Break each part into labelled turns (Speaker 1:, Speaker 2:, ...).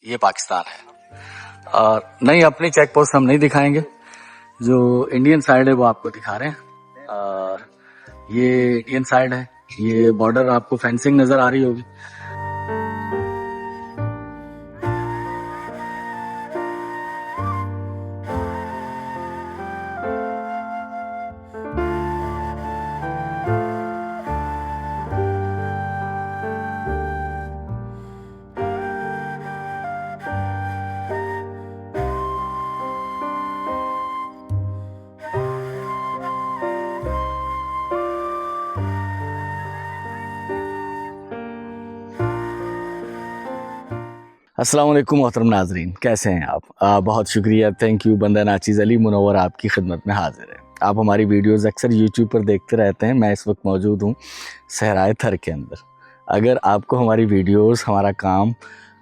Speaker 1: ये पाकिस्तान है। और नहीं, अपनी चेक पोस्ट हम नहीं दिखाएंगे, जो इंडियन साइड है वो आपको दिखा रहे हैं। और ये इंडियन साइड है, ये बॉर्डर आपको फेंसिंग नजर आ रही होगी। अस्सलाम वालेकुम मोहतरम नाजरीन, कैसे हैं आप? बहुत शुक्रिया, थैंक यू। बंदा नाचीज़ अली मुनव्वर आपकी खिदमत में हाजिर है। आप हमारी वीडियोस अक्सर यूट्यूब पर देखते रहते हैं। मैं इस वक्त मौजूद हूँ सहराए थर के अंदर। अगर आपको हमारी वीडियोस, हमारा काम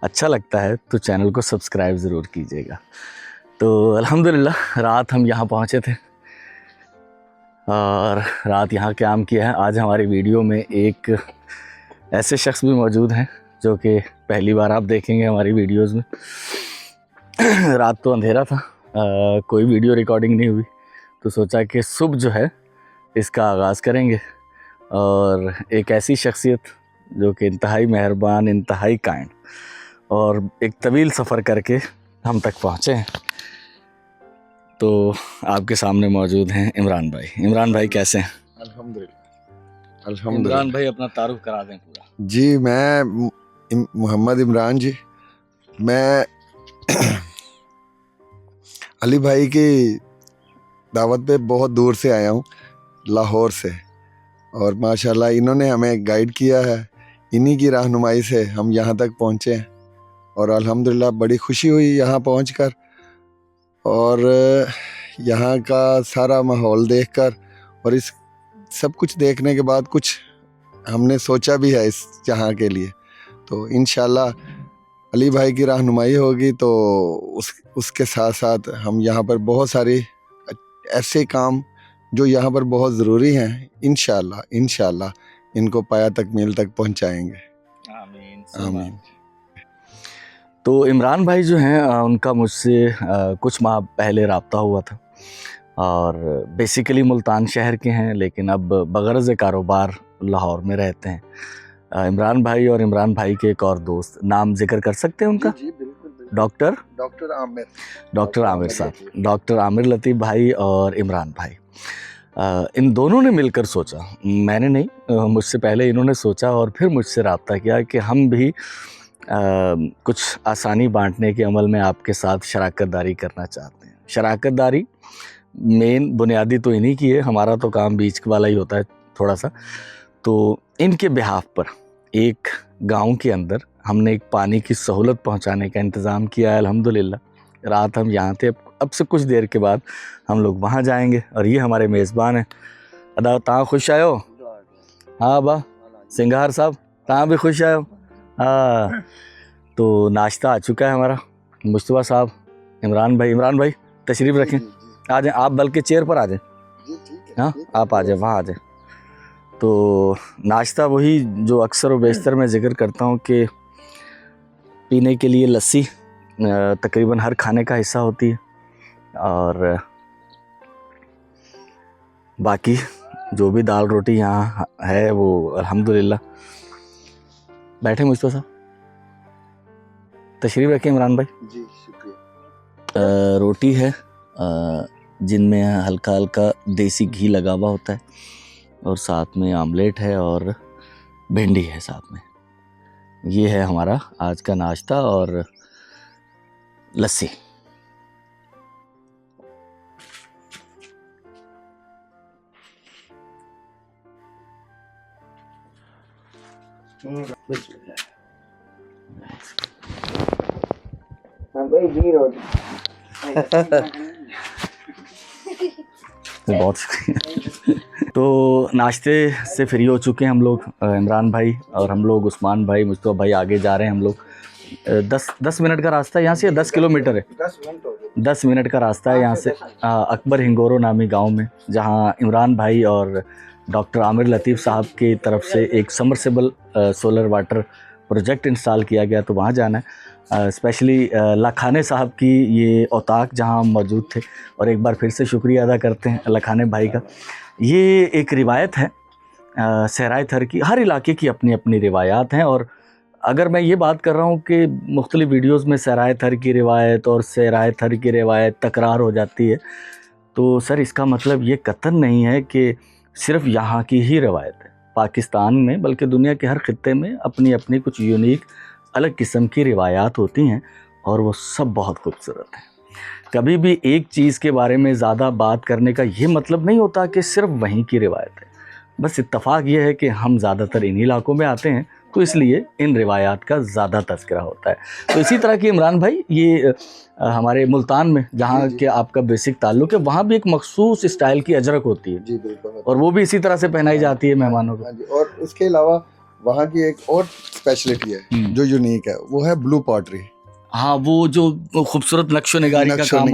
Speaker 1: अच्छा लगता है तो चैनल को सब्सक्राइब ज़रूर कीजिएगा। तो अल्हम्दुलिल्लाह रात हम यहाँ पहुँचे थे और रात यहाँ क़याम किया है। आज हमारी वीडियो में एक ऐसे शख्स भी मौजूद हैं जो कि पहली बार आप देखेंगे हमारी वीडियोस में। रात तो अंधेरा था, कोई वीडियो रिकॉर्डिंग नहीं हुई, तो सोचा कि सुबह जो है इसका आगाज़ करेंगे। और एक ऐसी शख्सियत जो कि इंतहाई मेहरबान, इंतहाई काइंड, और एक तवील सफ़र करके हम तक पहुँचे हैं। तो आपके सामने मौजूद हैं इमरान भाई। इमरान भाई कैसे हैं?
Speaker 2: अल्हम्दुलिल्लाह।
Speaker 1: इमरान भाई अपना तारुफ करा दें पूरा।
Speaker 2: जी, मैं मोहम्मद इमरान जी, मैं अली भाई की दावत पे बहुत दूर से आया हूँ, लाहौर से। और माशाल्लाह इन्होंने हमें गाइड किया है, इन्हीं की रहनुमाई से हम यहाँ तक पहुँचे हैं। और अल्हम्दुलिल्लाह बड़ी खुशी हुई यहाँ पहुँचकर, और यहाँ का सारा माहौल देखकर और इस सब कुछ देखने के बाद कुछ हमने सोचा भी है इस जहाँ के लिए। तो इंशाल्लाह अली भाई की रहनुमाई होगी तो उसके साथ साथ हम यहाँ पर बहुत सारी ऐसे काम जो यहाँ पर बहुत ज़रूरी हैं, इंशाल्लाह इनको पाया तकमील तक पहुँचाएंगे।
Speaker 1: आमीन
Speaker 2: आमीन।
Speaker 1: तो इमरान भाई जो हैं उनका मुझसे कुछ माह पहले रब्ता हुआ था, और बेसिकली मुल्तान शहर के हैं, लेकिन अब बगरज़ कारोबार लाहौर में रहते हैं। इमरान भाई और इमरान भाई के एक और दोस्त, नाम जिक्र कर सकते हैं उनका?
Speaker 2: जी बिल्कुल।
Speaker 1: डॉक्टर
Speaker 2: आमिर
Speaker 1: साहब, डॉक्टर आमिर लतीफ़ भाई और इमरान भाई। इन दोनों ने मिलकर सोचा, मैंने नहीं, मुझसे पहले इन्होंने सोचा और फिर मुझसे रब्ता किया कि हम भी कुछ आसानी बांटने के अमल में आपके साथ शराकत दारी करना चाहते हैं। शराकत दारी मेन बुनियादी तो इन्हीं की है, हमारा तो काम बीच वाला ही होता है थोड़ा सा। तो इनके बिहाफ पर एक गांव के अंदर हमने एक पानी की सहूलत पहुंचाने का इंतज़ाम किया है। अल्हम्दुलिल्लाह रात हम यहाँ थे, अब से कुछ देर के बाद हम लोग वहाँ जाएंगे। और ये हमारे मेज़बान हैं। अदा तव्हां खुश आयो? हाँ बा सिंगार साहब, तव्हां भी खुश आयो? हाँ। तो नाश्ता आ चुका है हमारा। मुस्तफ़ा साहब, इमरान भाई तशरीफ़ रखें, आ जाएं आप, बल्कि चेयर पर आ जाएं। हाँ आप आ जाएं, वहाँ आ जाएं। तो नाश्ता वही जो अक्सर व बेशतर मैं ज़िक्र करता हूँ कि पीने के लिए लस्सी तकरीबन हर खाने का हिस्सा होती है, और बाकी जो भी दाल रोटी यहाँ है वो अल्हम्दुलिल्लाह। बैठे मुस्तफ़ा साहब, तशरीफ़ रखें इमरान भाई।
Speaker 2: जी शुक्रिया।
Speaker 1: रोटी है जिनमें हल्का हल्का देसी घी लगा हुआ होता है, और साथ में आमलेट है और भिंडी है साथ में। ये है हमारा आज का नाश्ता और लस्सी। बहुत शुक्रिया। तो नाश्ते से फ्री हो चुके हैं हम लोग, इमरान भाई और हम लोग, उस्मान भाई, मुस्तफ़ा भाई, आगे जा रहे हैं हम लोग। 10 मिनट का रास्ता है यहाँ से, 10 किलोमीटर है। 10 मिनट का रास्ता है यहाँ से अकबर हिंगोरो नामी गांव में, जहाँ इमरान भाई और डॉक्टर आमिर लतीफ़ साहब की तरफ से एक submersible solar water project install किया गया, तो वहाँ जाना है। स्पेशली लखाने साहब की ये औताक जहाँ हम मौजूद थे, और एक बार फिर से शुक्रिया अदा करते हैं लखाने भाई का। ये एक रिवायत है सहराए थर की। हर इलाके की अपनी अपनी रिवायात हैं, और अगर मैं ये बात कर रहा हूँ कि मुख्तलिफ़ वीडियोस में सहराए थर की रिवायत और सहराए थर की रिवायत तकरार हो जाती है, तो सर इसका मतलब ये कतन नहीं है कि सिर्फ यहाँ की ही रिवायत है। पाकिस्तान में बल्कि दुनिया के हर खित्ते में अपनी अपनी कुछ यूनिक अलग किस्म की रिवायात होती हैं, और वो सब बहुत खूबसूरत हैं। कभी भी एक चीज़ के बारे में ज़्यादा बात करने का ये मतलब नहीं होता कि सिर्फ वहीं की रिवायत है। बस इत्तफ़ाक़ ये है कि हम ज़्यादातर इन इलाकों में आते हैं, तो इसलिए इन रिवायात का ज़्यादा तज़किरा होता है। तो इसी तरह की इमरान भाई ये हमारे मुल्तान में जहाँ के आपका बेसिक ताल्लुक़ है, वहाँ भी एक मखसूस स्टाइल की अजरक होती है।
Speaker 2: जी बिल्कुल।
Speaker 1: और वो भी इसी तरह से पहनाई जाती है मेहमानों को।
Speaker 2: हाँ जी, और उसके अलावा वहाँ की एक और स्पेशलिटी है जो यूनिक है, वो है ब्लू पॉटरी।
Speaker 1: हाँ, वो जो खूबसूरत नक्शो निगारी का
Speaker 2: काम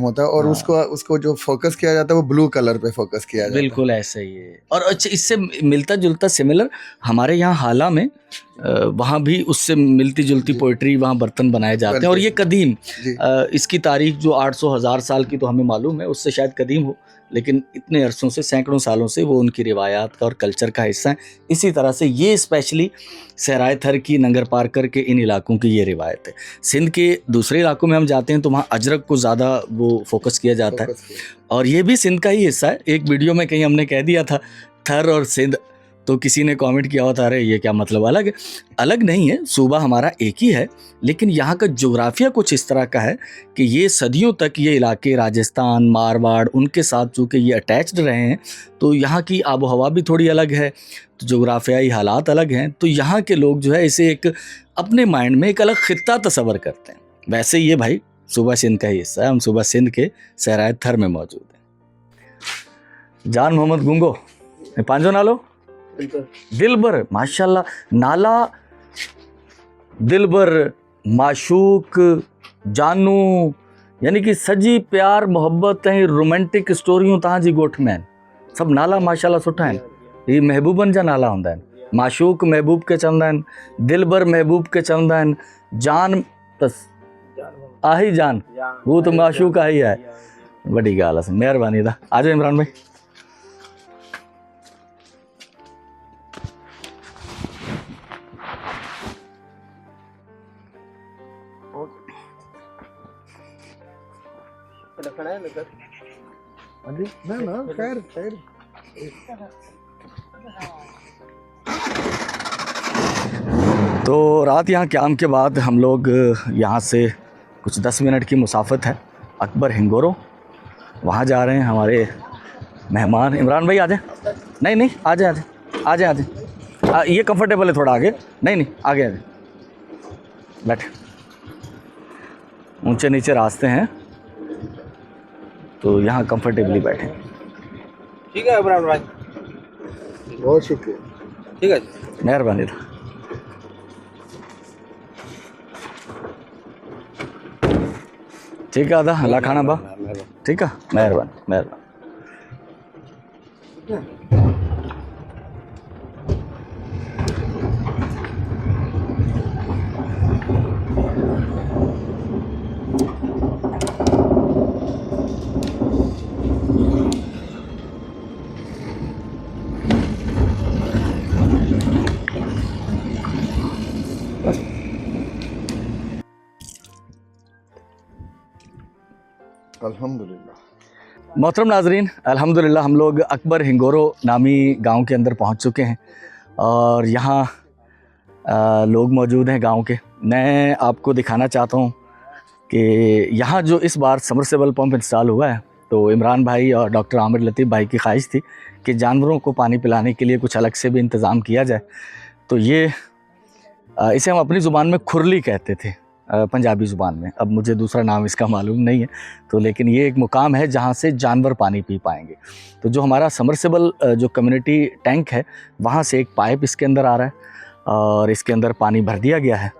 Speaker 2: होता है, और उसको जो फोकस किया जाता है वो ब्लू कलर पे फोकस किया जाता है।
Speaker 1: बिल्कुल ऐसा ही है। और अच्छा, इससे मिलता जुलता सिमिलर हमारे यहाँ हाला में वहाँ भी उससे मिलती जुलती पोइट्री, वहाँ बर्तन बनाए जाते हैं। और ये कदीम, इसकी तारीख जो 800-1000 साल की तो हमें मालूम है, उससे शायद कदीम हो, लेकिन इतने अरसों से, सैकड़ों सालों से वो उनकी रिवायात का और कल्चर का हिस्सा है। इसी तरह से ये स्पेशली सहराए थर की, नंगर पार्कर के इन इलाकों की ये रिवायत है। सिंध के दूसरे इलाकों में हम जाते हैं तो वहाँ अजरक को ज़्यादा वो फोकस किया जाता है, और ये भी सिंध का ही हिस्सा है। एक वीडियो में कहीं हमने कह दिया था थर और सिंध, तो किसी ने कमेंट किया हुआ था, अरे ये क्या मतलब, अलग है। अलग नहीं है, सूबा हमारा एक ही है, लेकिन यहाँ का जोग्राफिया कुछ इस तरह का है कि ये सदियों तक ये इलाके राजस्थान, मारवाड़, उनके साथ चूँकि ये अटैच्ड रहे हैं, तो यहाँ की आबो हवा भी थोड़ी अलग है, तो जोग्राफियाई हालात अलग हैं। तो यहाँ के लोग जो है इसे एक अपने माइंड में एक अलग खित्ता तस्वर करते हैं। वैसे ये भाई सूबा सिंध का ही हिस्सा है। हम सूबा सिंध के सहराए थर में मौजूद हैं। जान मोहम्मद गुंगो, पांजो नालो दिलबर, माशाल्लाह नाला दिलबर, माशूक, जानू, यानी कि सजी प्यार मोहब्बत ऐं रोमांटिक स्टोरियूं तव्हांजी ॻोठ में आहिनि। सभु नाला माशाल्लाह सुठा आहिनि। ही महबूबनि जा नाला हूंदा आहिनि। माशूक महबूब खे चवंदा आहिनि, दिलबर महबूब खे चवंदा आहिनि, जान त आहे जान, हू त माशूक आहे ई आहे। वॾी ॻाल्हि आहे, महिरबानी था। आ जाओ इमरान भाई।
Speaker 2: ना खैर खैर।
Speaker 1: तो रात यहाँ क़याम के बाद हम लोग यहाँ से कुछ 10 मिनट की मुसाफत है अकबर हिंगोरो, वहाँ जा रहे हैं। हमारे मेहमान इमरान भाई आ जाए। नहीं नहीं, आ जाए आ जाए आ जाए आ जाए। ये कंफर्टेबल है थोड़ा आगे, नहीं नहीं आगे आ जाए, बैठे। ऊंचे नीचे रास्ते हैं, तो यहाँ कंफर्टेबली बैठे।
Speaker 3: ठीक है इमरान भाई,
Speaker 2: बहुत शुक्रिया।
Speaker 3: ठीक है,
Speaker 1: मेहरबानी था। ठीक है आदा, अल्लाह खाना बा, ठीक है, मेहरबानी मेहरबानी।
Speaker 2: अल्हम्दुलिल्लाह।
Speaker 1: मोहतरम नाजरीन, अल्हम्दुलिल्लाह हम लोग अकबर हिंगोरो नामी गांव के अंदर पहुंच चुके हैं, और यहाँ लोग मौजूद हैं गांव के। मैं आपको दिखाना चाहता हूं कि यहाँ जो इस बार समरसेबल पंप इंस्टॉल हुआ है, तो इमरान भाई और डॉक्टर आमिर लतीफ़ भाई की ख्वाहिश थी कि जानवरों को पानी पिलाने के लिए कुछ अलग से भी इंतज़ाम किया जाए। तो ये इसे हम अपनी ज़ुबान में खुरली कहते थे, पंजाबी ज़ुबान में। अब मुझे दूसरा नाम इसका मालूम नहीं है, तो लेकिन ये एक मुकाम है जहाँ से जानवर पानी पी पाएंगे। तो जो हमारा समरसेबल जो कम्युनिटी टैंक है, वहाँ से एक पाइप इसके अंदर आ रहा है, और इसके अंदर पानी भर दिया गया है।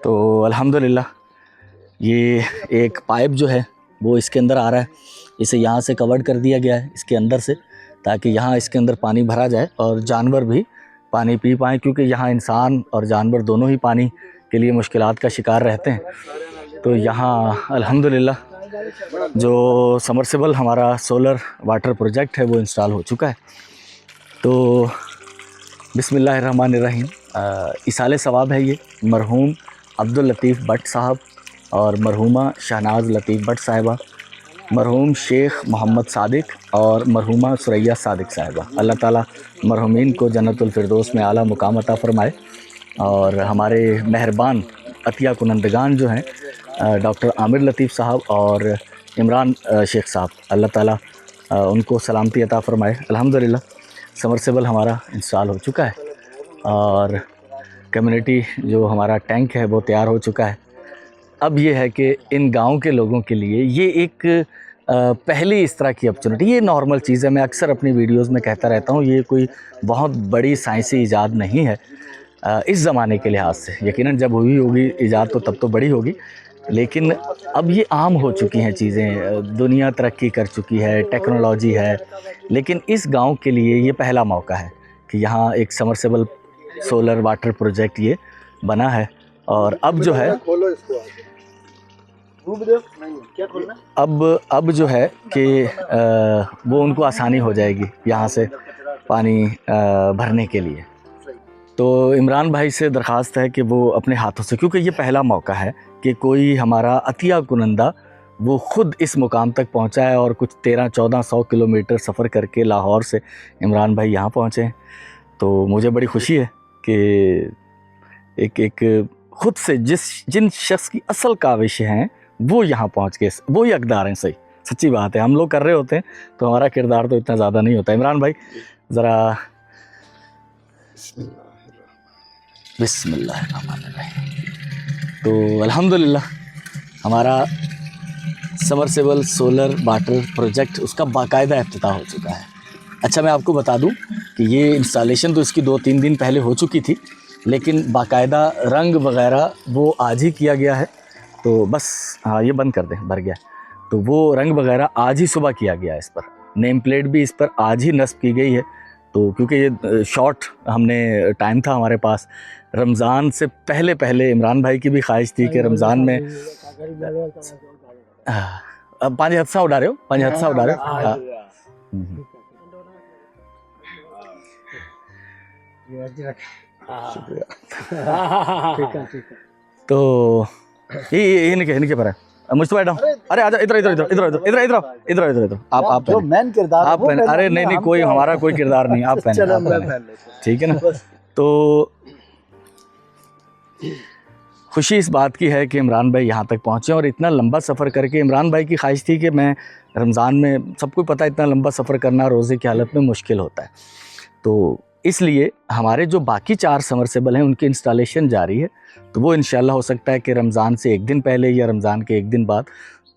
Speaker 1: तो अल्हम्दुलिल्लाह ये एक पाइप जो है वो इसके अंदर आ रहा है। इसे यहाँ से कवर्ड कर दिया गया है इसके अंदर से, ताकि यहाँ इसके अंदर पानी भरा जाए और जानवर भी पानी पी पाएँ, क्योंकि यहाँ इंसान और जानवर दोनों ही पानी के लिए मुश्किलात का शिकार रहते हैं। तो यहाँ अल्हम्दुलिल्लाह जो समरसेबल हमारा सोलर वाटर प्रोजेक्ट है वो इंस्टॉल हो चुका है। तो बिस्मिल्लाहिर्रहमानिर्रहीम, इसाले सवाब है ये मरहूम अब्दुल लतीफ़ भट्ट साहब और मरहूमा शहनाज लतीफ़ भट्ट साहिबा, मरहूम शेख मोहम्मद सादिक और मरहूमा सुरैया सादिक साहिबा। अल्लाह ताला मरहूमीन को जन्नतुल फिरदौस में आला मुकाम अता फ़रमाए। और हमारे मेहरबान अतिया कुनंदगान जो हैं डॉक्टर आमिर लतीफ़ साहब और इमरान शेख साहब, अल्लाह ताला उनको सलामती अता फ़रमाए। अल्हम्दुलिल्लाह समरसेबल हमारा इंस्टॉल हो चुका है और कम्युनिटी जो हमारा टैंक है वो तैयार हो चुका है। अब ये है कि इन गाँव के लोगों के लिए ये एक पहली इस तरह की अपॉर्चुनिटी, ये नॉर्मल चीज़ है। मैं अक्सर अपनी वीडियोस में कहता रहता हूँ, ये कोई बहुत बड़ी साइंसी ईजाद नहीं है इस ज़माने के लिहाज से। यकीनन जब हुई होगी ईजाद तो तब तो बड़ी होगी, लेकिन अब ये आम हो चुकी हैं चीज़ें, दुनिया तरक्की कर चुकी है, टेक्नोलॉजी है। लेकिन इस गांव के लिए ये पहला मौका है कि यहाँ एक समरसेबल सोलर वाटर प्रोजेक्ट ये बना है। और अब जो है अब जो है कि वो उनको आसानी हो जाएगी यहाँ से पानी भरने के लिए। तो इमरान भाई से दरख्वास्त है कि वो अपने हाथों से, क्योंकि ये पहला मौका है कि कोई हमारा अतिया कुनंदा वो ख़ुद इस मुकाम तक पहुँचा है और कुछ 1300-1400 किलोमीटर सफ़र करके लाहौर से इमरान भाई यहाँ पहुँचे हैं। तो मुझे बड़ी खुशी है कि एक ख़ुद से जिन शख्स की असल काविश हैं वो यहाँ पहुँच के वो ही हकदार हैं। सही सच्ची बात है, हम लोग कर रहे होते हैं तो हमारा किरदार तो इतना ज़्यादा नहीं होता। इमरान भाई ज़रा बिस्मिल्लाहिर्रहमानिर्रहीम। तो अल्हम्दुलिल्लाह हमारा समरसेबल सोलर वाटर प्रोजेक्ट उसका बाकायदा इफ्तिताह हो चुका है। अच्छा, मैं आपको बता दूं कि ये इंस्टॉलेशन तो इसकी 2-3 दिन पहले हो चुकी थी, लेकिन बाकायदा रंग वगैरह वो आज ही किया गया है। तो बस हाँ, ये बंद कर दें, भर गया। तो वो रंग वगैरह आज ही सुबह किया गया है। इस पर नेम प्लेट भी इस पर आज ही नस्ब की गई है। तो क्योंकि ये शॉर्ट हमने टाइम था हमारे पास, रमज़ान से पहले इमरान भाई की भी ख्वाहिश थी कि रमज़ान में अब 5 हादसा उड़ा रहे हो, 5 हादसा उड़ा रहे हो। तो ये इनके पर है, मुझ तो बैठा हूँ। अरे आजा, इधर आप
Speaker 4: जो मेन किरदार
Speaker 1: आप पहने। अरे नहीं, कोई हमारा कोई किरदार नहीं, आप पहने, ठीक है ना। तो खुशी इस बात की है कि इमरान भाई यहाँ तक पहुँचे और इतना लंबा सफ़र करके। इमरान भाई की ख्वाहिश थी कि मैं रमज़ान में, सबको पता है इतना लंबा सफ़र करना रोज़े की हालत में मुश्किल होता है, तो इसलिए हमारे जो बाकी 4 समरसेबल हैं उनकी इंस्टॉलेशन जारी है। तो वो इंशाल्लाह हो सकता है कि रमज़ान से 1 दिन पहले या रमज़ान के 1 दिन बाद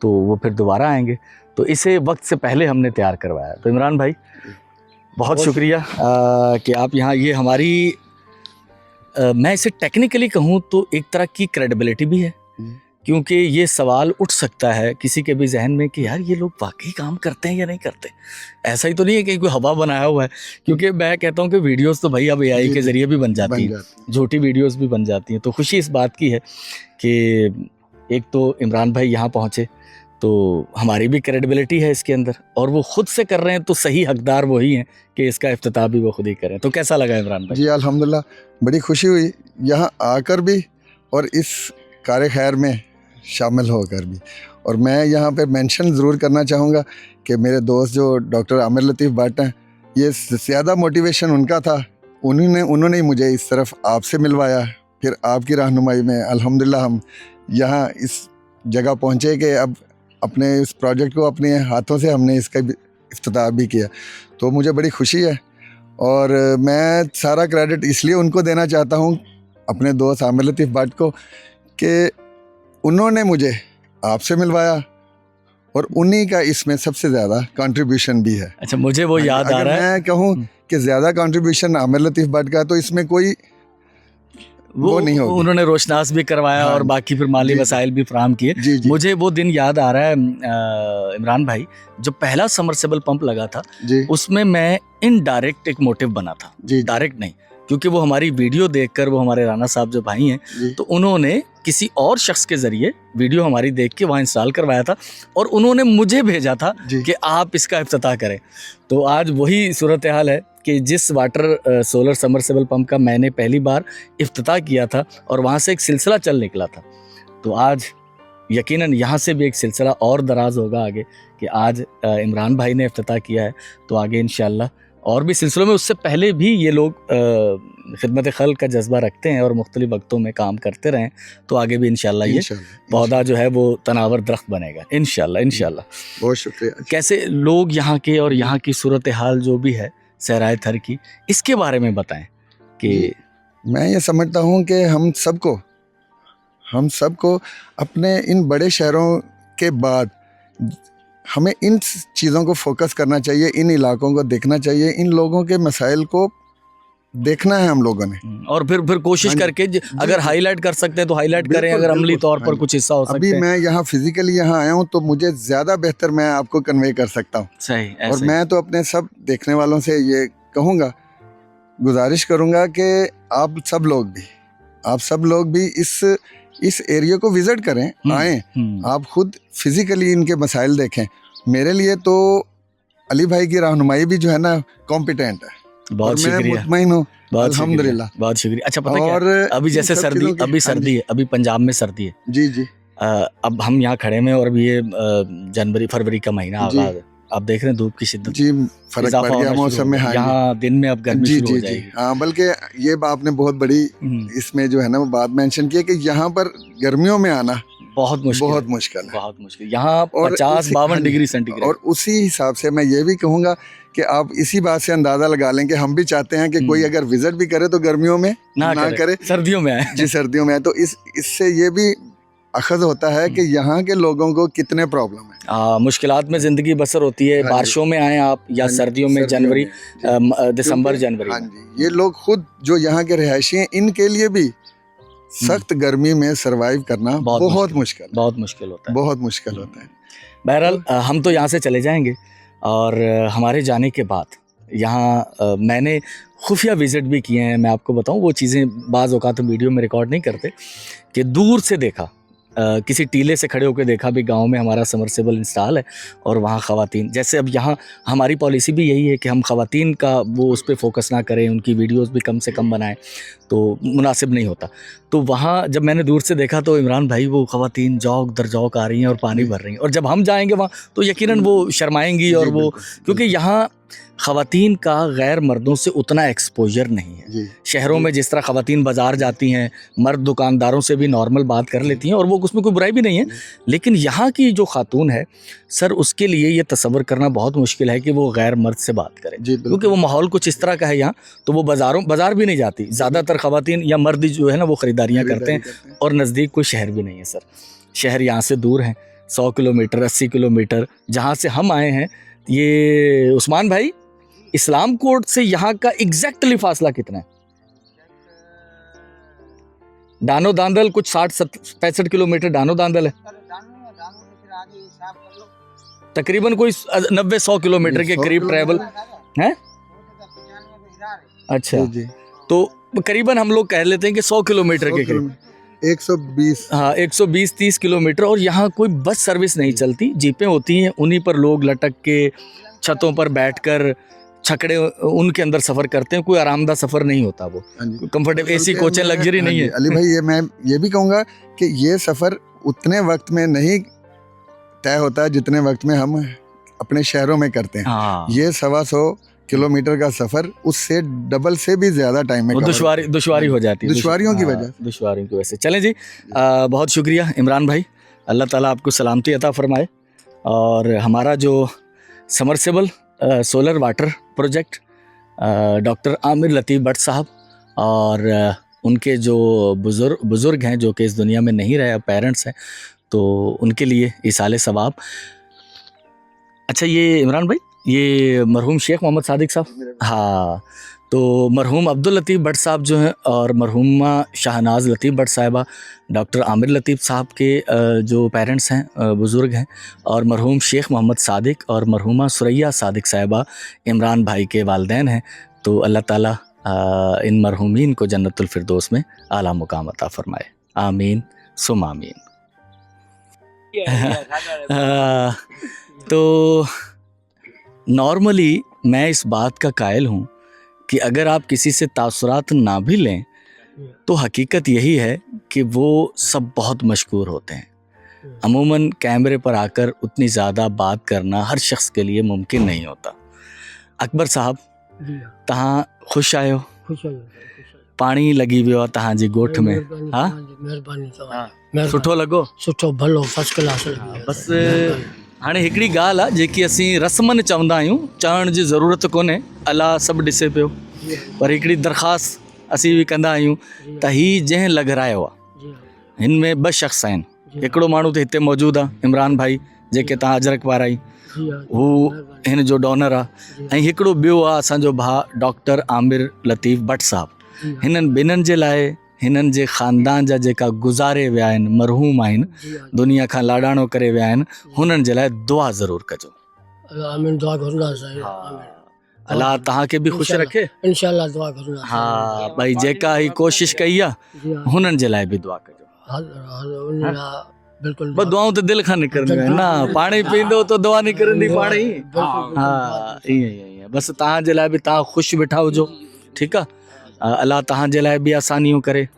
Speaker 1: तो वो फिर दोबारा आएंगे। तो इसे वक्त से पहले हमने तैयार करवाया। तो इमरान भाई बहुत शुक्रिया कि आप यहाँ, ये हमारी मैं इसे टेक्निकली कहूँ तो एक तरह की क्रेडिबिलिटी भी है, क्योंकि ये सवाल उठ सकता है किसी के भी जहन में कि यार ये लोग वाकई काम करते हैं या नहीं करते। ऐसा ही तो नहीं है कि कोई हवा बनाया हुआ है, क्योंकि मैं कहता हूँ कि वीडियोस तो भाई अब एआई के ज़रिए भी बन जाती हैं, झूठी वीडियोस भी बन जाती हैं। तो खुशी इस बात की है कि एक तो इमरान भाई यहाँ पहुँचे तो हमारी भी क्रेडिबिलिटी है इसके अंदर, और वो ख़ुद से कर रहे हैं तो सही हकदार वही हैं कि इसका इफ्तिताह भी वो खुद ही करें। तो कैसा लगा इमरान भाई?
Speaker 2: जी अल्हम्दुलिल्लाह, बड़ी खुशी हुई यहाँ आकर भी और इस कार्य खैर में शामिल होकर भी। और मैं यहाँ पे मेंशन ज़रूर करना चाहूँगा कि मेरे दोस्त जो डॉक्टर आमिर लतीफ़ भट्ट हैं, ये ज़्यादा मोटिवेशन उनका था, उन्होंने ही मुझे इस तरफ आपसे मिलवाया। फिर आपकी रहनुमाई में अल्हम्दुलिल्लाह हम यहाँ इस जगह पहुँचे कि अब अपने इस प्रोजेक्ट को अपने हाथों से हमने इसका इफ्तिताह भी किया। तो मुझे बड़ी खुशी है और मैं सारा क्रेडिट इसलिए उनको देना चाहता हूँ, अपने दोस्त आमिर लतीफ़ भट्ट को, कि उन्होंने मुझे आपसे मिलवाया और उन्हीं का इसमें सबसे ज़्यादा कंट्रीब्यूशन भी है।
Speaker 1: अच्छा, मुझे वो याद आ रहा है,
Speaker 2: मैं कहूँ कि ज़्यादा कंट्रीब्यूशन आमिर लतीफ़ भट्ट का, तो इसमें कोई वो नहीं होगी।
Speaker 1: उन्होंने रोशनास भी करवाया और बाकी फिर माली वसाइल भी फराहम किए। मुझे वो दिन याद आ रहा है इमरान भाई, जो पहला समरसेबल पंप लगा था उसमें मैं इनडायरेक्ट एक मोटिव बना था, डायरेक्ट नहीं। क्योंकि वो हमारी वीडियो देखकर, वो हमारे राना साहब जो भाई हैं,
Speaker 2: जी
Speaker 1: तो उन्होंने किसी और शख्स के ज़रिए वीडियो हमारी देख के वहाँ इंस्टॉल करवाया था और उन्होंने मुझे भेजा था
Speaker 2: जी
Speaker 1: कि आप इसका इफ्तिताह करें। तो आज वही सूरत हाल है कि जिस वाटर सोलर समरसेबल पंप का मैंने पहली बार इफ्तिताह किया था और वहाँ से एक सिलसिला चल निकला था, तो आज यकीनन यहाँ से भी एक सिलसिला और दराज होगा आगे कि आज इमरान भाई ने इफ्तिताह किया है, तो आगे इंशाअल्लाह और भी सिलसिलों में, उससे पहले भी ये लोग खिदमत खल्क का जज्बा रखते हैं और मुख्तलिफ वक्तों में काम करते रहें, तो आगे भी इंशाअल्लाह ये पौधा जो है वो तनावर दरख्त बनेगा इंशाअल्लाह इंशाअल्लाह।
Speaker 2: बहुत शुक्रिया।
Speaker 1: कैसे लोग यहाँ के और यहाँ की सूरत हाल जो भी है सहराए थर की, इसके बारे में बताएं कि
Speaker 2: मैं ये समझता हूँ कि हम सबको अपने इन बड़े शहरों के बाद हमें इन चीज़ों को फोकस करना चाहिए, इन इलाकों को देखना चाहिए, इन लोगों के मसाइल को देखना है हम लोगों ने,
Speaker 1: और फिर कोशिश करके अगर हाईलाइट कर सकते हैं तो हाईलाइट करें, अगर अमली तौर पर कुछ हिस्सा हो सकता है।
Speaker 2: अभी मैं यहाँ फिजिकली यहाँ आया हूँ तो मुझे ज़्यादा बेहतर मैं आपको कन्वे कर सकता हूँ।
Speaker 1: सही,
Speaker 2: और मैं तो अपने सब देखने वालों से ये कहूँगा, गुजारिश करूँगा कि आप सब लोग भी इस एरिया को विजिट करें, आएँ, आप खुद फिजिकली इनके मसाइल देखें। मेरे लिए तो अली भाई की रहनुमाई भी जो है ना कॉम्पिटेंट है,
Speaker 1: बहुत शुक्रिया,
Speaker 2: मैं मुतमईन हूँ अल्हम्दुलिल्लाह,
Speaker 1: बहुत शुक्रिया। अच्छा पता
Speaker 2: और
Speaker 1: क्या, अभी जैसे सर्दी है, अभी पंजाब में सर्दी है
Speaker 2: जी जी,
Speaker 1: अब हम यहाँ खड़े में और अभी ये जनवरी फरवरी का महीना आगाज है, आप देख रहे हैं धूप की शिद्दत
Speaker 2: जी, फर्क पड़ गया मौसम में। हाँ,
Speaker 1: यहाँ दिन में अब गर्मी शुरू हो जाएगी।
Speaker 2: हाँ, बल्कि ये आपने बहुत बड़ी इसमें जो है ना वो बात मेंशन की है कि यहाँ पर गर्मियों में आना बहुत मुश्किल है।
Speaker 1: यहाँ 50-52 डिग्री सेंटीग्रेड।
Speaker 2: और उसी हिसाब से मैं ये भी कहूँगा कि आप इसी बात से अंदाजा लगा लें कि हम भी चाहते हैं कि कोई अगर विजिट भी करे तो गर्मियों में ना करे,
Speaker 1: सर्दियों में आए।
Speaker 2: जी, सर्दियों में आए। तो इससे ये भी अखज़ होता है कि यहाँ के लोगों को कितने प्रॉब्लम है,
Speaker 1: मुश्किलात में ज़िंदगी बसर होती है। बारिशों में आए आप या सर्दियों में, जनवरी दिसंबर जनवरी।
Speaker 2: हाँ जी, ये लोग खुद जो यहाँ के रहायशी हैं, इनके लिए भी सख्त गर्मी में सरवाइव करना बहुत मुश्किल होता है।
Speaker 1: बहरहाल हम तो यहाँ से चले जाएंगे और हमारे जाने के बाद यहाँ मैंने खुफिया विज़िट भी किए हैं। मैं आपको बताऊँ, वो चीज़ें बाज़ औक़ात वीडियो में रिकॉर्ड नहीं करते, कि दूर से देखा, किसी टीले से खड़े होकर देखा भी गांव में हमारा समरसेबल इंस्टॉल है और वहाँ ख़वातीन, जैसे अब यहाँ हमारी पॉलिसी भी यही है कि हम ख़वातीन का वो उस पर फोकस ना करें, उनकी वीडियोस भी कम से कम बनाएं, तो मुनासिब नहीं होता। तो वहाँ जब मैंने दूर से देखा तो इमरान भाई वो ख़वातीन जौक दर जौक आ रही हैं और पानी भर रही हैं, और जब हम जाएंगे वहाँ तो यकीनन वो शर्माएंगी, और वो क्योंकि यहाँ ख़वातीन का गैर मर्दों से उतना एक्सपोजर नहीं है। शहरों में जिस तरह ख़वातीन बाज़ार जाती हैं, मर्द दुकानदारों से भी नॉर्मल बात कर लेती हैं और वो उसमें कोई बुराई भी नहीं है, लेकिन यहाँ की जो खातून है सर, उसके लिए ये तसव्वुर करना बहुत मुश्किल है कि वो गैर मर्द से बात करे, क्योंकि वो माहौल कुछ इस तरह का है यहाँ। तो वो बाज़ार भी नहीं जाती, ज़्यादातर ख़वातीन या मर्द जो है ना वो ख़रीदारियाँ करते हैं, और नज़दीक कोई शहर भी नहीं है सर। शहर यहाँ से दूर हैं 100 किलोमीटर 80 किलोमीटर। जहाँ से हम आए हैं, ये उस्मान भाई, इस्लाम कोर्ट से यहाँ का एग्जैक्टली फासला कितना है? दानो दांदल कुछ 60-65 किलोमीटर दानो दांदल है, तकरीबन कोई 90-100 किलोमीटर के करीब ट्रैवल है। अच्छा, तो करीबन हम लोग कह लेते हैं कि 100 किलोमीटर के करीब,
Speaker 2: 120,
Speaker 1: हाँ 120-30 किलोमीटर। और यहाँ कोई बस सर्विस नहीं चलती, जीपें होती हैं, उन्हीं पर लोग लटक के छतों पर बैठकर छकड़े उनके अंदर सफ़र करते हैं। कोई आरामदाह सफ़र नहीं होता, वो कंफर्टेबल एसी कोचें लग्जरी नहीं है।
Speaker 2: अली भाई, मैं ये भी कहूँगा कि ये सफ़र उतने वक्त में नहीं तय होता है जितने वक्त में हम अपने शहरों में करते हैं। ये 125 किलोमीटर का सफ़र उससे डबल से भी ज़्यादा टाइम में
Speaker 1: दुश्वारी हो जाती है, दुश्वारियों की वजह से। चलें जी, बहुत शुक्रिया इमरान भाई, अल्लाह ताला आपको सलामती अता फरमाए। और हमारा जो submersible solar water project doctor Aamir Latif Bhatt साहब और उनके जो बुज़ुर्ग हैं जो कि इस दुनिया में नहीं रहे, पेरेंट्स हैं, तो उनके लिए इसाले सवाब। अच्छा, ये इमरान भाई, ये मरहूम शेख मोहम्मद सादिक साहब, हाँ, तो मरहूम अब्दुल लतीफ़ भट्ट साहब जो हैं और मरहूमा शाहनाज लतीफ़ भट्ट साहिबा डॉक्टर आमिर लतीफ़ साहब के जो पेरेंट्स हैं, बुज़ुर्ग हैं, और मरहूम शेख मोहम्मद सादिक और मरहूमा सुरैया सादिक साहिबा इमरान भाई के वालिदैन हैं। तो अल्लाह ताला इन मरहूमीन को जन्नतुल फिरदौस में आला मुकाम अता फरमाए, आमीन सुम आमीन। तो नॉर्मली मैं इस बात का कायल हूँ कि अगर आप किसी से तासुरात ना भी लें तो हकीकत यही है कि वो सब बहुत मशहूर होते हैं। अमूमन कैमरे पर आकर उतनी ज़्यादा बात करना हर शख्स के लिए मुमकिन नहीं होता। अकबर साहब तहाँ खुश आयो, पानी लगी हुई हो तहाँ जी गोठ में, हाँ
Speaker 4: मेहरबानी
Speaker 1: सुठो लॻो।
Speaker 4: सुठो भलो फर्स्ट क्लास
Speaker 1: बस हाणे हिकिड़ी ॻाल्हि आहे जेकी असीं रस्मनि चवंदा आहियूं, चवण जी ज़रूरत कोन्हे, अलाह सभु ॾिसे पियो, पर हिकिड़ी दरख़्वास्त असीं बि कंदा आहियूं त हीउ जंहिं लॻरायो आहे हिन में ॿ शख़्स आहिनि। हिकिड़ो माण्हू त हिते मौजूदु आहे, इमरान भाई जेके तव्हां अजरक वारा आई, हू हिन जो डोनर आहे, ऐं हिकिड़ो ॿियो आहे असांजो भाउ डॉक्टर आमिर लतीफ़ भट्ट साहबु। हिननि ॿिन्हिनि जे लाइ हिननि जे ख़ानदान जा जेका गुज़ारे विया आहिनि, मरहूम आहिनि, दुनिया खां लाॾाणो करे विया आहिनि, हुननि जे लाइ दुआ ज़रूरु कजो।
Speaker 4: आमीन, दुआ करूंगा साईं, आमीन।
Speaker 1: अल्लाह तव्हांखे बि ख़ुशि रखे,
Speaker 4: इंशाल्लाह दुआ करूंगा।
Speaker 1: हाँ भाई, जेका ही कोशिश कई आहे हुननि जे लाइ बि दुआ कजो।
Speaker 4: बिल्कुल
Speaker 1: बस दुआऊं तो दिल खां निकिरंदियूं आहिनि न, पाणी पींदो तो दुआ निकिरंदी पाणी। हाँ ईअं बसि तव्हांजे लाइ बि तव्हां ख़ुशि वेठा हुजो, ठीकु आहे। अल्लाह तव्हांजे लाइ बि आसानियूं करे,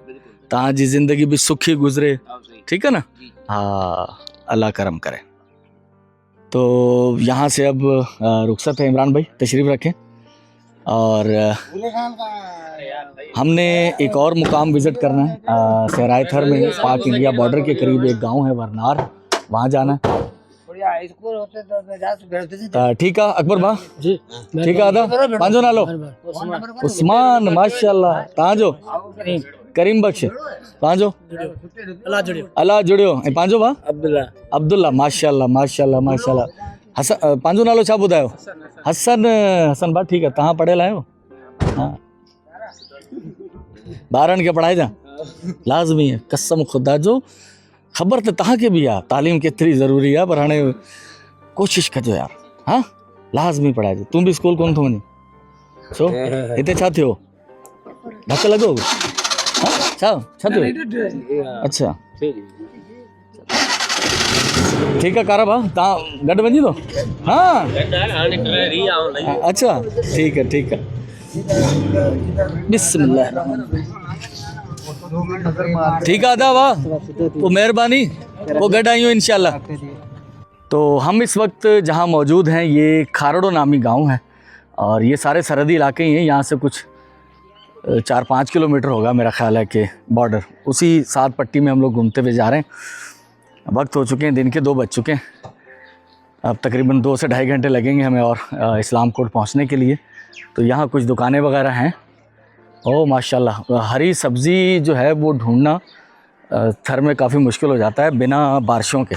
Speaker 1: तव्हांजी ज़िंदगी भी सुखी गुज़रे, ठीकु है ना। हाँ अल्लाह करम करे। तो यहाँ से अब रुखसत है, इमरान भाई तशरीफ़ रखें। और हमने एक और मुकाम विज़िट करना है, सहराय थर में पाक इंडिया बॉर्डर के करीब एक गांव है वरनार, वहाँ जाना है। ठीक है अकबर भाई
Speaker 4: जी,
Speaker 1: ठीक है। आदा पांजो नालो उस्मान, माशाल्लाह। तव्हांजो करीम बख्श, तव्हांजो अल्लाह जुड़ियो, ऐं पंहिंजो भाउ अब्दुल्ला, माशाल्लाह माशाल्लाह माशाल्लाह। हसन, पंहिंजो नालो छा ॿुधायो? हसन, हसन भाउ ठीक आहे। तव्हां पढ़ियल आहियो? हाँ, ॿारनि खे पढ़ाइजां लाज़मी है, कसम ख़ुदा जो। ख़बर त तव्हांखे बि आहे तालीम केतिरी ज़रूरी आहे, पर हाणे कोशिशि कजो यार। हाँ लाज़मी पढ़ाइजो। तूं बि स्कूल कोन थो वञी छो? हिते छा थियो? धक लॻो? छा छा थियो? अच्छा ठीक है कारा भाउ, तव्हां गॾु वञी थो? हाँ अच्छा ठीक है ठीक है। बिस्मिल्लाह ठीक है आदा वाह, वो मेहरबानी, वो गॾु आयूं इंशाल्लाह। तो हम इस वक्त जहाँ मौजूद हैं ये खारड़ो नामी गांव है, और ये सारे सरहदी इलाके ही हैं। यहाँ से कुछ 4-5 किलोमीटर होगा मेरा ख्याल है कि बॉर्डर, उसी साथ पट्टी में हम लोग घूमते हुए जा रहे हैं। वक्त हो चुके हैं, दिन के 2 बज चुके हैं। अब तकरीबन 2 से ढाई घंटे लगेंगे हमें और इस्लाम कोट पहुँचने के लिए। तो यहाँ कुछ दुकानें वगैरह हैं। ओह माशाल्लाह, हरी सब्ज़ी जो है वो ढूंढना थर में काफ़ी मुश्किल हो जाता है बिना बारिशों के।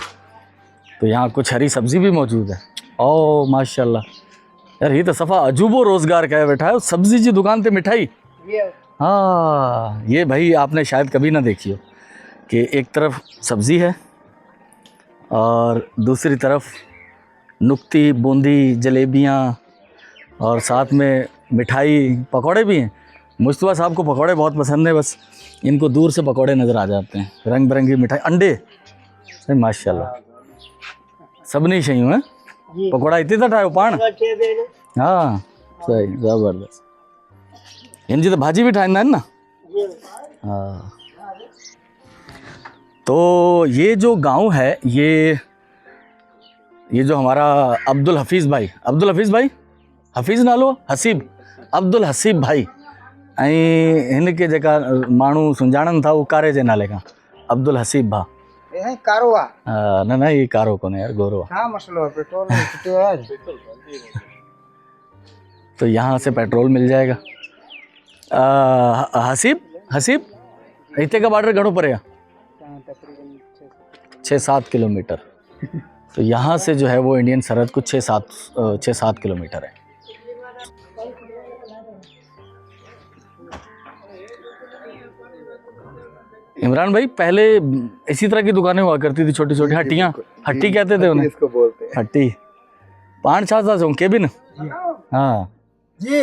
Speaker 1: तो यहाँ कुछ हरी सब्ज़ी भी मौजूद है। ओह माशाल्लाह यार, ये तो सफ़ा अजूबो रोज़गार का है बैठा है। सब्ज़ी की दुकान पे मिठाई, हाँ ये भाई आपने शायद कभी ना देखी हो कि एक तरफ सब्ज़ी है और दूसरी तरफ नुक्ती, बूंदी, जलेबियाँ और साथ में मिठाई, पकौड़े भी हैं। मुस्तफ़ा साहब को पकौड़े बहुत पसंद है, बस इनको दूर से पकौड़े नज़र आ जाते हैं। रंग बिरंगी मिठाई, अंडे, सही माशाल्लाह सभिनी शयूं हैं। पकौड़ा हिते था ठाहियो पाण? हाँ सही, ज़बरदस्त। हिन जी तो भाजी भी ठाहींदा आहिनि न। हाँ तो ये जो गांव है ये जो हमारा अब्दुल हफीज़ भाई, हफीज़ नालो हसीब, अब्दुल हसीब भाई, ऐं हिन खे जेका माण्हू सुञाणनि था वो कारे जे नाले खां, अब्दुल हसीब भाउ।
Speaker 3: कारो आहे?
Speaker 1: न न ये कारो कोन्हे यार, गोरो आहे।
Speaker 3: छा मसलो आहे? पेट्रोल छुटियो आहे?
Speaker 1: तो यहाँ से पेट्रोल मिल जाएगा। हसीब हिते का बॉर्डर घणो परे आहे? 6-7 किलोमीटर। तो यहाँ से जो है वो इंडियन सरहद कुछ 6-7 किलोमीटर है। इमरान भाई पहले इसी तरह की दुकानें हुआ करती थी, छोटी छोटी हट्टियाँ, हट्टी कहते थे उन्हें,
Speaker 2: इसको बोलते हैं
Speaker 1: हट्टी। पान छा था केबिन? हाँ
Speaker 3: जी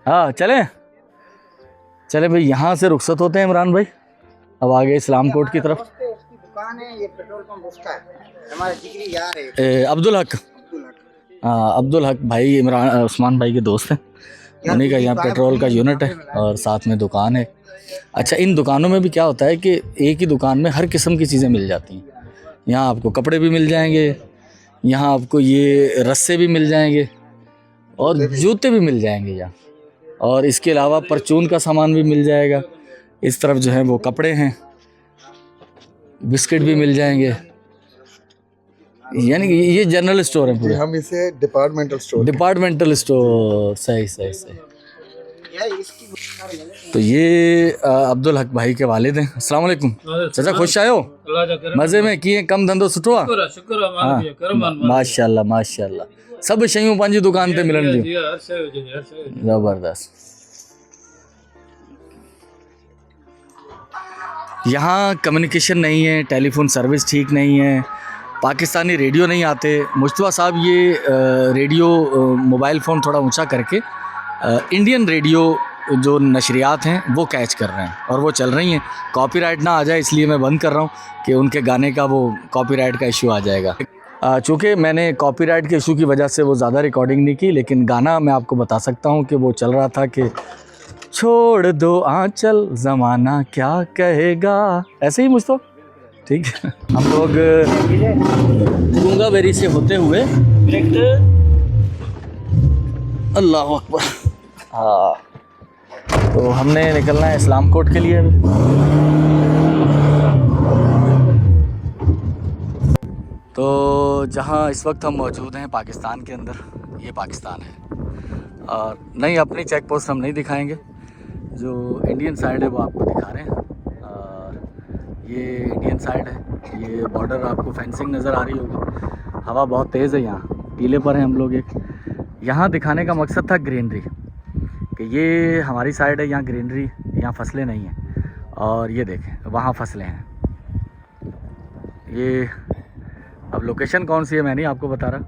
Speaker 1: हाँ चले चले भाई, यहाँ से रुखसत होते हैं इमरान भाई, अब आगे इस्लाम कोट की तरफ।
Speaker 3: उसकी दुकान है, ये पेट्रोल पंप उसका है, हमारे जिगरी यार है
Speaker 1: अब्दुल हक, हाँ अब्दुल हक भाई इमरान उस्मान भाई के दोस्त हैं, उन्हीं का यहाँ पेट्रोल का यूनिट है और साथ में दुकान है। अच्छा, इन दुकानों में भी क्या होता है कि एक ही दुकान में हर किस्म की चीज़ें मिल जाती हैं। यहाँ आपको कपड़े भी मिल जाएंगे, यहाँ आपको ये रस्से भी मिल जाएंगे और जूते भी मिल जाएंगे यहाँ, और इसके अलावा परचून का सामान भी मिल जाएगा। इस तरफ जो है वो कपड़े हैं, बिस्किट भी मिल जाएंगे, यानी कि ये जनरल स्टोर है पूरे।
Speaker 2: हम इसे डिपार्टमेंटल स्टोर
Speaker 1: डिपार्टमेंटल स्टोर, सही सही सही। तो ये अब्दुल हक भाई के वालिद हैं। अस्सलाम वालेकुम चाचा, खुश आयो? मज़े में किए, कम धंधो सुठो आहे? माशाल्लाह माशाल्लाह, सब शयूं पंहिंजी दुकान ते मिलण थियूं, ज़बरदस्त। यहाँ कम्युनिकेशन नहीं है, टेलीफोन सर्विस ठीक नहीं है, पाकिस्तानी रेडियो नहीं आते। मुस्तफ़ा साहब ये रेडियो मोबाइल फ़ोन थोड़ा ऊंचा करके इंडियन रेडियो जो नशरियात हैं वो कैच कर रहे हैं और वो चल रही हैं। कॉपीराइट ना आ जाए इसलिए मैं बंद कर रहा हूँ कि उनके गाने का वो कॉपीराइट का इशू आ जाएगा। चूँकि मैंने कॉपीराइट के इशू की वजह से वो ज़्यादा रिकॉर्डिंग नहीं की, लेकिन गाना मैं आपको बता सकता हूँ कि वो चल रहा था कि छोड़ दो आंचल ज़माना क्या कहेगा, ऐसे ही मुझको। ठीक है, हम लोग गंगाबेरी से होते हुए अल्लाह अकबर, हाँ तो हमने निकलना है इस्लाम कोट के लिए। तो जहाँ इस वक्त हम मौजूद हैं पाकिस्तान के अंदर, ये पाकिस्तान है और नहीं अपनी चेक पोस्ट हम नहीं दिखाएंगे, जो इंडियन साइड है वो आपको दिखा रहे हैं। और ये इंडियन साइड है, ये बॉर्डर आपको फेंसिंग नज़र आ रही होगी। हवा बहुत तेज़ है, यहाँ टीले पर हैं हम लोग। एक यहाँ दिखाने का मकसद था ग्रीनरी, कि ये हमारी साइड है, यहाँ ग्रीनरी, यहाँ फसलें नहीं हैं। और ये देखें वहाँ फसलें हैं। ये अब लोकेशन कौन सी है मैं नहीं आपको बता रहा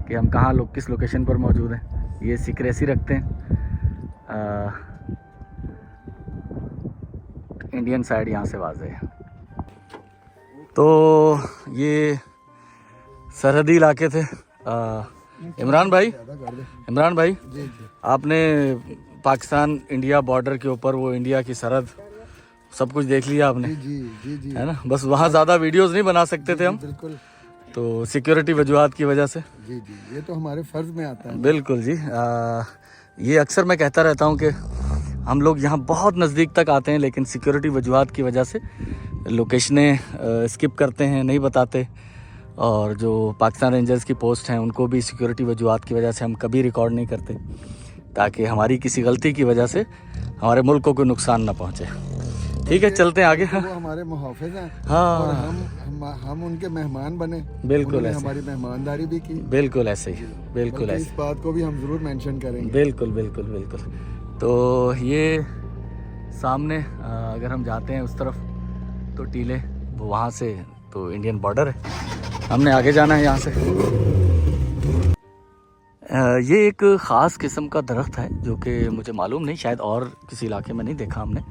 Speaker 1: कि हम कहाँ किस लोकेशन पर मौजूद हैं, ये सीक्रेसी रखते हैं। इंडियन साइड यहाँ से वाज़ेह है। तो ये सरहदी इलाके थे। इमरान भाई आपने पाकिस्तान इंडिया बॉर्डर के ऊपर वो इंडिया की सरहद सब कुछ देख लिया आपने? जी है ना, बस वहाँ ज़्यादा वीडियोस नहीं बना सकते थे हम,
Speaker 2: बिल्कुल,
Speaker 1: तो सिक्योरिटी वजूहात की वजह से।
Speaker 2: जी, ये तो हमारे फ़र्ज़ में आता है।
Speaker 1: बिल्कुल जी। ये अक्सर मैं कहता रहता हूँ कि हम लोग यहाँ बहुत नज़दीक तक आते हैं, लेकिन सिक्योरिटी वजूहात की वजह से लोकेशनें स्किप करते हैं, नहीं बताते। और जो पाकिस्तान रेंजर्स की पोस्ट हैं उनको भी सिक्योरिटी वजूहात की वजह से हम कभी रिकॉर्ड नहीं करते, ताकि हमारी किसी गलती की वजह से हमारे मुल्क को कोई नुकसान ना पहुँचे। ठीक है, चलते हैं आगे। हाँ,
Speaker 2: वो हमारे मुहाफ़िज़ हैं।
Speaker 1: हाँ,
Speaker 2: और हम उनके मेहमान बने।
Speaker 1: बिल्कुल ऐसे,
Speaker 2: हमारी मेहमानदारी भी की।
Speaker 1: बिल्कुल ऐसे ही, बिल्कुल ऐसे।
Speaker 2: इस बात को भी हम ज़रूर मेंशन करेंगे।
Speaker 1: बिल्कुल बिल्कुल बिल्कुल। तो ये सामने अगर हम जाते हैं उस तरफ तो टीले, वो वहाँ से तो इंडियन बॉर्डर है, हमने आगे जाना है यहाँ से। ये एक ख़ास किस्म का दरख्त है जो कि मुझे मालूम नहीं, शायद और किसी इलाके में नहीं देखा हमने।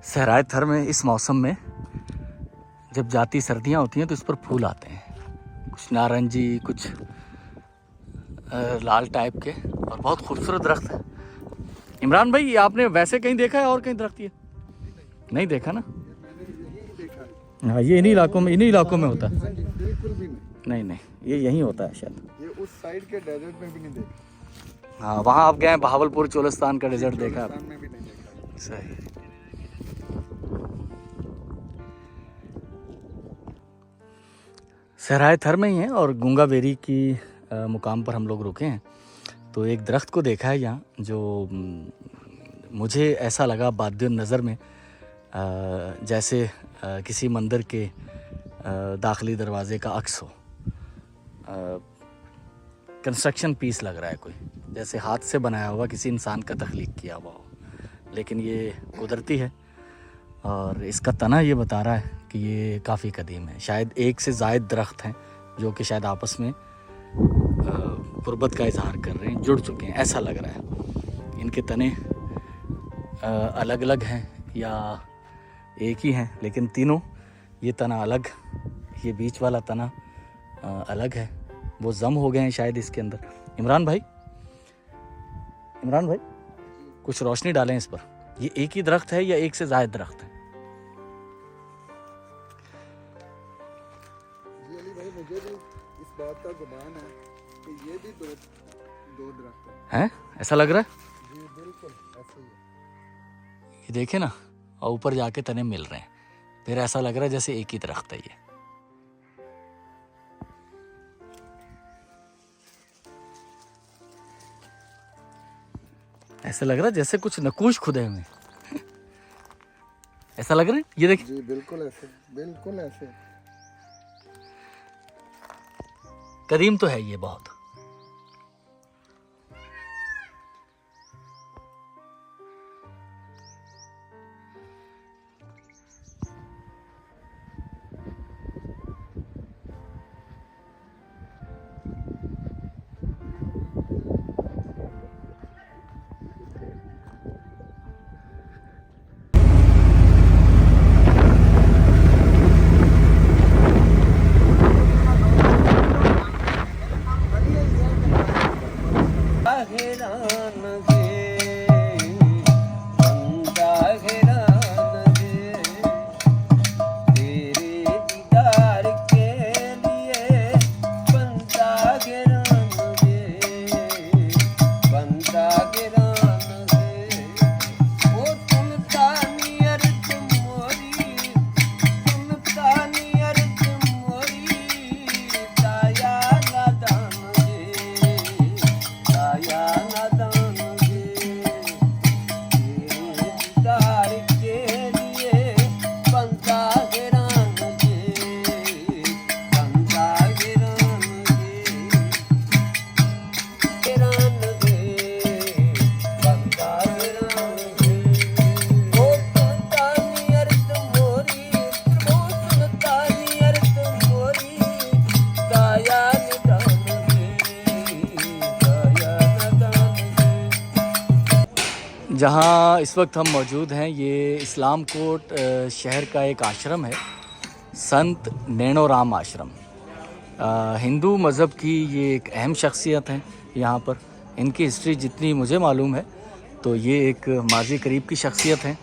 Speaker 1: सहराए थर में इस मौसम में जब जाती सर्दियाँ होती हैं तो इस पर फूल आते हैं, कुछ नारंगी, कुछ लाल टाइप के, और बहुत खूबसूरत दरख्त है। इमरान भाई, आपने वैसे कहीं देखा है और कहीं दरख्त ये नहीं देखा ना? हाँ, ये इन्हीं इलाकों में होता है।
Speaker 2: बिल्कुल भी
Speaker 1: नहीं, ये यहीं होता है शायद।
Speaker 2: ये उस साइड के डेजर्ट में भी नहीं देखा।
Speaker 1: हाँ, वहाँ आप गए, बहावलपुर चोलिस्तान का डेजर्ट देखा आप?
Speaker 2: में भी नहीं देखा।
Speaker 1: सही। सहराए थर में ही है और गंगाबेरी की मुकाम पर हम लोग रुके हैं। तो एक दरख्त को देखा है यहाँ, जो मुझे ऐसा लगा बादियों नज़र में जैसे किसी मंदिर के दाखिली दरवाज़े का अक्स हो। कंस्ट्रक्शन पीस लग रहा है, कोई जैसे हाथ से बनाया हुआ, किसी इंसान का तख्लीक किया हुआ हो, लेकिन ये कुदरती है। और इसका तना ये बता रहा है कि ये काफ़ी कदीम है। शायद एक से ज़ायद दरख्त हैं जो कि शायद आपस में क़ुर्बत का इजहार कर रहे हैं, जुड़ चुके हैं, ऐसा लग रहा है। इनके तने अलग अलग हैं या एक ही हैं, लेकिन तीनों, ये तना अलग, ये बीच वाला तना अलग है, वो जम हो गए हैं शायद इसके अंदर। इमरान भाई कुछ रोशनी डालें इस पर। ये एक ही दरख्त है या एक से ज़्यादा दरख्त है?
Speaker 2: जी अली भाई, मुझे भी इस बात का गुमान है कि ये भी दो दरख्त
Speaker 1: हैं? ऐसा लग रहा है।
Speaker 2: जी बिल्कुल ऐसे ही है।
Speaker 1: ये देखे ना, और ऊपर जाके तने मिल रहे हैं, फिर ऐसा लग रहा है जैसे एक ही दरख्त है ये। ऐसा लग रहा है जैसे कुछ नकूश खुदे हुए हैं। ऐसा लग रहा है, ये देखिए।
Speaker 2: जी बिल्कुल ऐसे, बिल्कुल ऐसे।
Speaker 1: कदीम तो है ये बहुत। जहाँ इस वक्त हम मौजूद हैं, ये इस्लाम कोट शहर का एक आश्रम है, संत नैनोराम आश्रम। हिंदू मज़हब की ये एक अहम शख्सियत हैं यहाँ पर। इनकी हिस्ट्री जितनी मुझे मालूम है तो ये एक माजी करीब की शख्सियत हैं।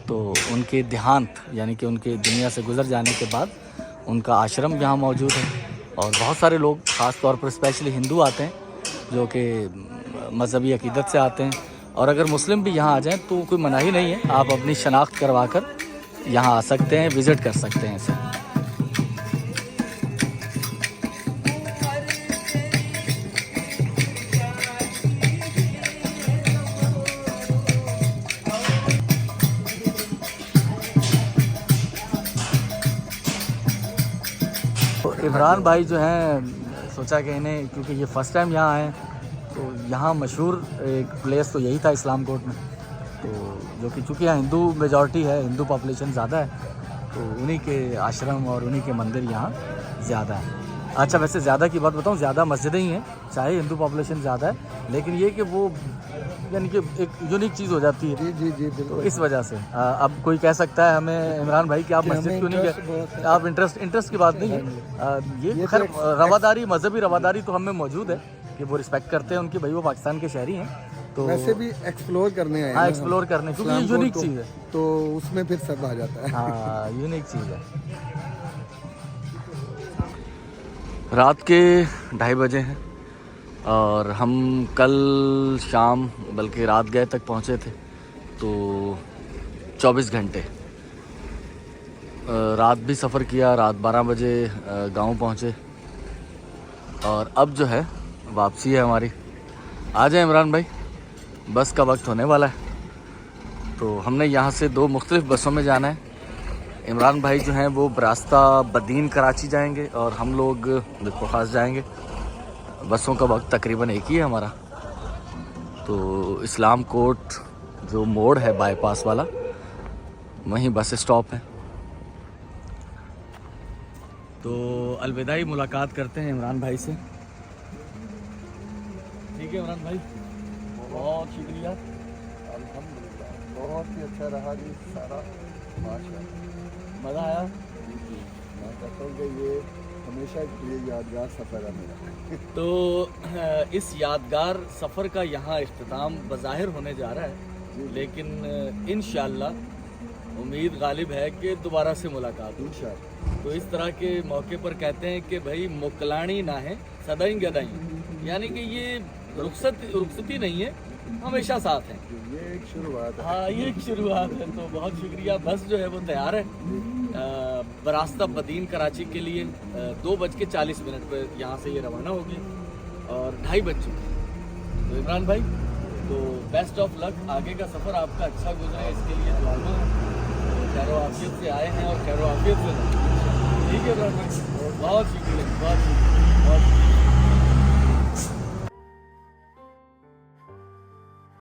Speaker 1: तो उनके देहांत यानी कि उनके दुनिया से गुज़र जाने के बाद उनका आश्रम यहाँ मौजूद है, और बहुत सारे लोग ख़ास तौर पर स्पेशली हिंदू आते हैं जो कि मज़हबी अक़ीदत से आते हैं, और अगर मुस्लिम भी यहाँ आ जाएं तो कोई मनाही नहीं है, आप अपनी शनाख्त करवा कर यहाँ आ सकते हैं, विज़िट कर सकते हैं इसे। तो इमरान भाई जो हैं, सोचा कि इन्हें, क्योंकि ये फ़र्स्ट टाइम यहाँ आए हैं, तो यहाँ मशहूर एक प्लेस तो यही था इस्लाम कोट में, तो जो कि चूँकि यहाँ हिंदू मेजॉरिटी है, हिंदू पॉपुलेशन ज़्यादा है, तो उन्हीं के आश्रम और उन्हीं के मंदिर यहाँ ज़्यादा है। अच्छा, वैसे ज़्यादा की बात बताऊँ, ज़्यादा मस्जिदें ही हैं, चाहे हिंदू पॉपुलेशन ज़्यादा है, लेकिन ये कि वो यानी कि एक यूनिक चीज़ हो जाती है।
Speaker 2: जी जी जी बिल्कुल।
Speaker 1: तो इस वजह से अब कोई कह सकता है हमें, इमरान भाई, कि आप मस्जिद क्यों नहीं गए? आप इंटरेस्ट की बात नहीं है, ये खैर रवादारी, मजहबी रवादारी तो हमें मौजूद है कि वो रिस्पेक्ट करते हैं उनकी, भाई वो पाकिस्तान के शहरी हैं, तो
Speaker 2: वैसे भी एक्सप्लोर करने आए।
Speaker 1: हाँ, एक्सप्लोर करने, क्योंकि ये यूनिक चीज़ है,
Speaker 2: तो उसमें फिर सब आ जाता है।
Speaker 1: हाँ, यूनिक चीज़ है। रात के 2:30 बजे हैं और हम कल शाम, बल्कि रात गए तक पहुँचे थे, तो 24 घंटे रात भी सफ़र किया, रात 12 बजे गांव पहुँचे, और अब जो है वापसी है हमारी। आ जाए इमरान भाई, बस का वक्त होने वाला है। तो हमने यहाँ से 2 मुख्तलिफ़ बसों में जाना है। इमरान भाई जो हैं वो बरास्ता बदीन कराची जाएंगे और हम लोग बिलपुखास जाएंगे। बसों का वक्त तकरीबन एक ही है हमारा। तो इस्लाम कोट जो मोड़ है बाईपास वाला, वहीं बस स्टॉप है। तो अलविदाई मुलाकात करते हैं इमरान भाई से। ठीक है इमरान भाई, बहुत शुक्रिया।
Speaker 2: बहुत ही अच्छा रहा जी सारा, माशाल्लाह।
Speaker 1: मज़ा आया?
Speaker 2: मैं कहता हूँ कि ये हमेशा के लिए यादगार सफ़र है मेरा।
Speaker 1: तो इस यादगार सफ़र का यहाँ इख्तिताम बज़ाहिर होने जा रहा है, लेकिन इंशाअल्लाह उम्मीद गालिब है कि दोबारा से मुलाकात हो।
Speaker 2: इंशाअल्लाह।
Speaker 1: तो इस तरह के मौके पर कहते हैं कि भाई मुकलानी ना है सदाई गदाई, यानी कि ये रुखसती नहीं है, हमेशा साथ हैं।
Speaker 2: ये एक शुरुआत है।
Speaker 1: हाँ, ये एक शुरुआत है। तो बहुत शुक्रिया। बस जो है वो तैयार है बरास्ता बदीन कराची के लिए। 2:40 पर यहाँ से ये रवाना होगी और 2:30 बज चुके हैं। तो इमरान भाई, तो बेस्ट ऑफ लक, आगे का सफ़र आपका अच्छा गुजरे, इसके लिए दुआ में खैर आफियत से आए हैं और खैर आफियत से। ठीक है इमरान भाई, बहुत शुक्रिया, बहुत शुक्रिया, बहुत शुक्रिया।